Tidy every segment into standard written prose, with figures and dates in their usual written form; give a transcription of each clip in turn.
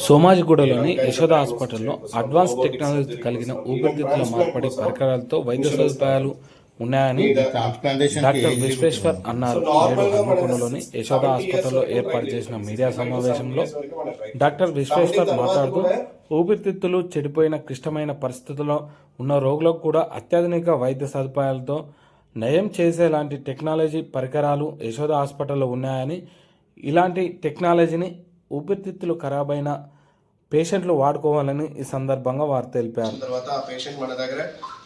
సోమాజిగూడలోని యశోద హాస్పిటల్లో advance technology కలిగిన ఊపిరితిత్తుల మార్పిడి పరికరాలతో వైద్య సదుపాయాలు ఉన్నాయని డాక్టర్ విశ్వేశ్వర్ అన్నారు. నేడు హన్మకొండలోని యశోద హాస్పిటల్లో ఏర్పాటు చేసిన మీడియా సమావేశంలో డాక్టర్ విశ్వేశ్వర్ మాట్లాడుతూ, ఊపిరితిత్తులు చెడిపోయిన క్లిష్టమైన పరిస్థితుల్లో ఉన్న రోగులకు కూడా అత్యాధునిక వైద్య సదుపాయాలతో నయం చేసేలాంటి టెక్నాలజీ పరికరాలు యశోద హాస్పిటల్లో ఉన్నాయని, ఇలాంటి టెక్నాలజీని ఊపిరితిత్తులు ఖరాబైన పేషెంట్లు వాడుకోవాలని ఈ సందర్భంగా వారు తెలిపారు. తర్వాత ఆ పేషెంట్ మన దగ్గర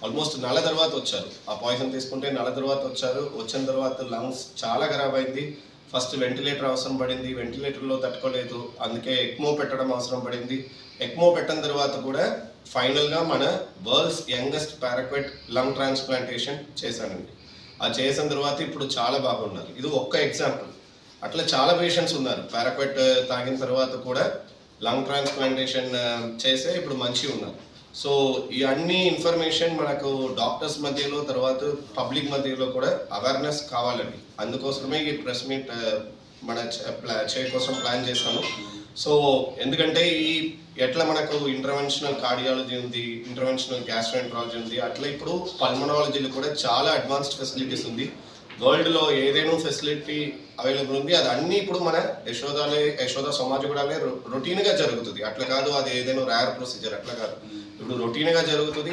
ఆల్మోస్ట్ నెల తర్వాత వచ్చారు. ఆ పాయిజన్ తీసుకుంటే నెల తర్వాత వచ్చారు. వచ్చిన తర్వాత లంగ్స్ చాలా ఖరాబ్ అయింది. ఫస్ట్ వెంటిలేటర్ అవసరం పడింది. వెంటిలేటర్లో తట్టుకోలేదు, అందుకే ఎక్మో పెట్టడం అవసరం పడింది. ఎక్మో పెట్టిన తర్వాత కూడా ఫైనల్గా మన వరల్డ్స్ యంగెస్ట్ పారాక్వెట్ లంగ్ ట్రాన్స్ప్లాంటేషన్ చేశానండి. ఆ చేసిన తర్వాత ఇప్పుడు చాలా బాగున్నారు. ఇది ఒక్క ఎగ్జాంపుల్. అట్లా చాలా పేషెంట్స్ ఉన్నారు. పారాక్వెట్ తాగిన తర్వాత కూడా లంగ్ ట్రాన్స్ప్లాంటేషన్ చేసే ఇప్పుడు మంచిగా ఉన్నారు. సో ఈ అన్ని ఇన్ఫర్మేషన్ మనకు డాక్టర్స్ మధ్యలో, తర్వాత పబ్లిక్ మధ్యలో కూడా అవేర్నెస్ కావాలండి. అందుకోసమే ఈ ప్రెస్ మీట్ మన కోసం ప్లాన్ చేశాను. సో ఎందుకంటే ఈ ఎట్లా మనకు ఇంటర్వెన్షనల్ కార్డియాలజీ ఉంది, ఇంటర్వెన్షనల్ గ్యాస్ట్రోఎంట్రాలజీ ఉంది, అట్లా ఇప్పుడు పల్మనాలజీలో కూడా చాలా అడ్వాన్స్డ్ ఫెసిలిటీస్ ఉంది. వరల్డ్లో ఏదైనా ఫెసిలిటీ అవైలబుల్ ఉంది. అది అన్నీ ఇప్పుడు మన యశోద సోమాజిగూడలో రొటీన్గా జరుగుతుంది. అట్లా కాదు అది ఏదైనా రేర్ ప్రొసీజర్, అట్లా కాదు, ఇప్పుడు రొటీన్గా జరుగుతుంది.